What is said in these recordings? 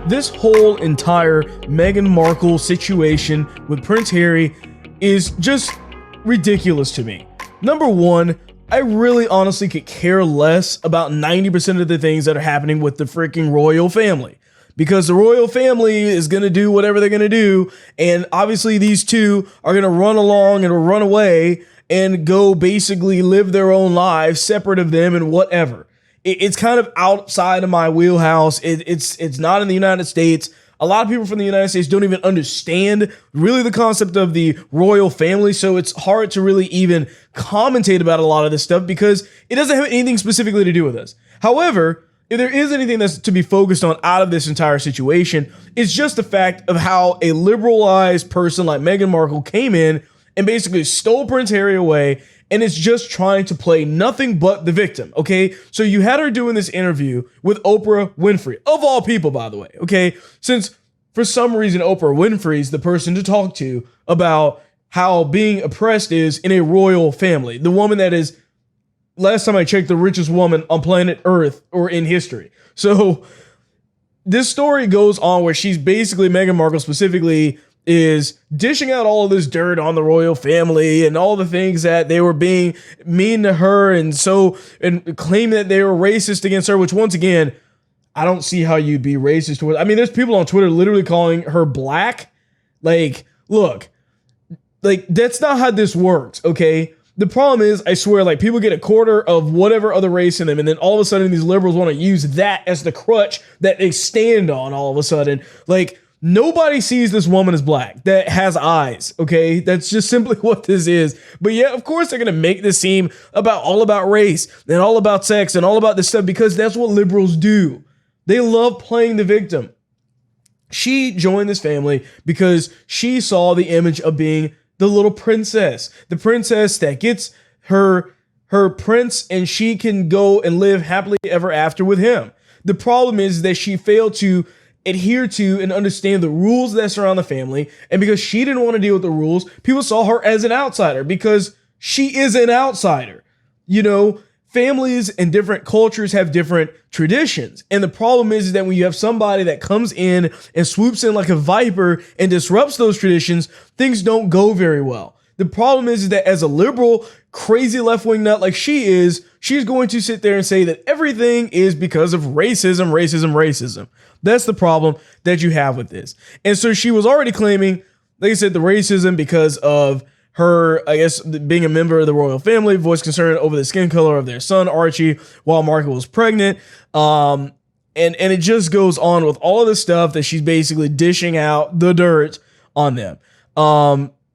this whole entire Meghan Markle situation with Prince Harry is just ridiculous to me. Number one, I really honestly could care less about 90% of the things that are happening with the freaking royal family. Because the royal family is going to do whatever they're going to do. And obviously these two are going to run along and run away and go basically live their own lives separate of them and whatever. It's kind of outside of my wheelhouse. It's not in the United States. A lot of people from the United States don't even understand really the concept of the royal family. So it's hard to really even commentate about a lot of this stuff because it doesn't have anything specifically to do with us. However, if there is anything that's to be focused on out of this entire situation, it's just the fact of how a liberalized person like Meghan Markle came in and basically stole Prince Harry away and is just trying to play nothing but the victim, okay? So you had her doing this interview with Oprah Winfrey, of all people, by the way, okay? Since for some reason Oprah Winfrey's the person to talk to about how being oppressed is in a royal family. The woman that is, last time I checked, the richest woman on planet Earth or in history. So this story goes on where she's basically, Meghan Markle specifically, is dishing out all of this dirt on the royal family and all the things that they were being mean to her and claim that they were racist against her, which once again, I don't see how you'd be racist towards. I mean, there's people on Twitter literally calling her black. Like, look, like that's not how this works, okay? The problem is, I swear, like people get a quarter of whatever other race in them, and then all of a sudden these liberals want to use that as the crutch that they stand on all of a sudden. Like, nobody sees this woman as black that has eyes, okay? That's just simply what this is. But yeah, of course they're going to make this seem all about race and all about sex and all about this stuff because that's what liberals do. They love playing the victim. She joined this family because she saw the image of being the little princess, the princess that gets her prince and she can go and live happily ever after with him. The problem is that she failed to adhere to and understand the rules that surround the family. And because she didn't want to deal with the rules, people saw her as an outsider because she is an outsider. You know, families and different cultures have different traditions. And the problem is that when you have somebody that comes in and swoops in like a viper and disrupts those traditions, things don't go very well. The problem is that as a liberal, crazy left-wing nut like she is, she's going to sit there and say that everything is because of racism. That's the problem that you have with this. And so she was already claiming, like I said, the racism because of her, I guess, being a member of the royal family, voiced concern over the skin color of their son, Archie, while Markle was pregnant. And it just goes on with all of this stuff that she's basically dishing out the dirt on them.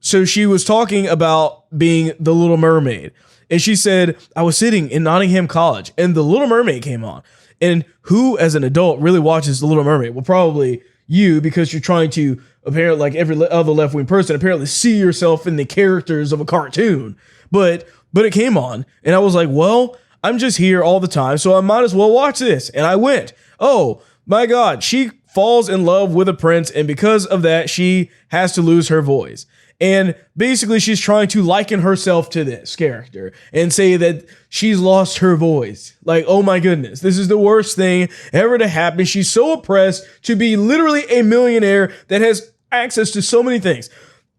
So she was talking about being the Little Mermaid. And she said, I was sitting in Nottingham College and the Little Mermaid came on. And who, as an adult, really watches the Little Mermaid? Well, probably you, because you're trying to, apparently, like every other left-wing person, apparently see yourself in the characters of a cartoon. But it came on, and I was like, well, I'm just here all the time, so I might as well watch this. And I went, oh, my God, she falls in love with a prince, and because of that, she has to lose her voice. And basically, she's trying to liken herself to this character and say that she's lost her voice. Like, oh my goodness, this is the worst thing ever to happen. She's so oppressed to be literally a millionaire that has access to so many things.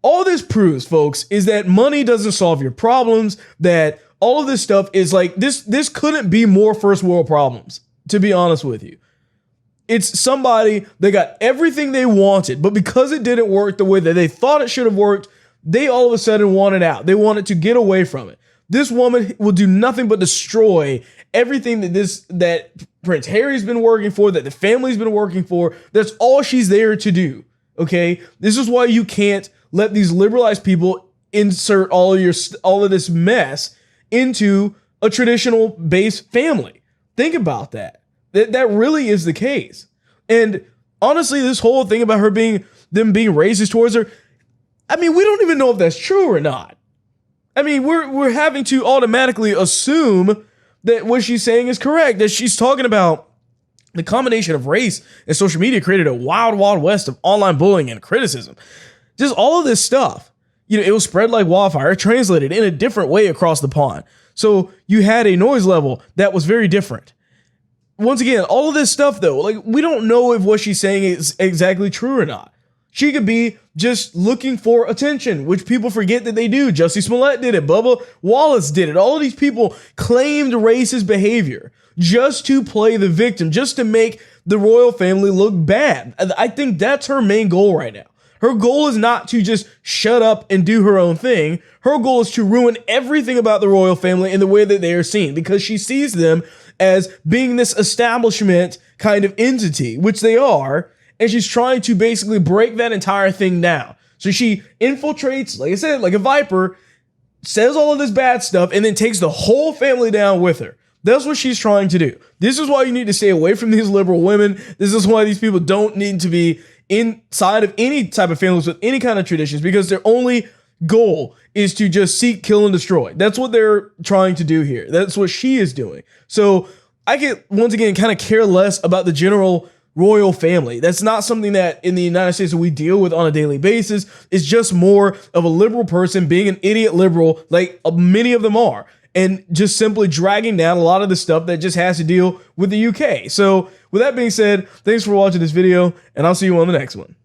All this proves, folks, is that money doesn't solve your problems, that all of this stuff is like, this couldn't be more first world problems, to be honest with you. It's somebody that got everything they wanted, but because it didn't work the way that they thought it should have worked, they all of a sudden wanted out. They wanted to get away from it. This woman will do nothing but destroy everything that Prince Harry's been working for, that the family's been working for. That's all she's there to do. Okay? This is why you can't let these liberalized people insert all of this mess into a traditional based family. Think about that. That really is the case. And honestly, this whole thing about them being racist towards her, I mean, we don't even know if that's true or not. I mean, we're having to automatically assume that what she's saying is correct, that she's talking about the combination of race and social media created a wild, wild west of online bullying and criticism. Just all of this stuff. You know, it was spread like wildfire, translated in a different way across the pond. So you had a noise level that was very different. once again, all of this stuff though, like we don't know if what she's saying is exactly true or not. She could be just looking for attention, which people forget that they do. Jussie SMOLLETT did it. Bubba Wallace did it. All of these people claimed racist behavior just to play the victim, just to make the royal family look bad. I think that's her main goal right now. Her goal is not to just shut up and do her own thing. Her goal is to ruin everything about the royal family in the way that they are seen, because she sees them as being this establishment kind of entity, which they are. And she's trying to basically break that entire thing down. So she infiltrates, like I said, like a viper, says all of this bad stuff, and then takes the whole family down with her. That's what she's trying to do. This is why you need to stay away from these liberal women. This is why these people don't need to be inside of any type of families with any kind of traditions, because their only goal is to just seek, kill, and destroy. That's what they're trying to do here. That's what she is doing. So I get, once again, kind of care less about the general royal family. That's not something that in the United States that we deal with on a daily basis. It's just more of a liberal person being an idiot liberal, like many of them are, and just simply dragging down a lot of the stuff that just has to deal with the UK. So with that being said, thanks for watching this video, and I'll see you on the next one.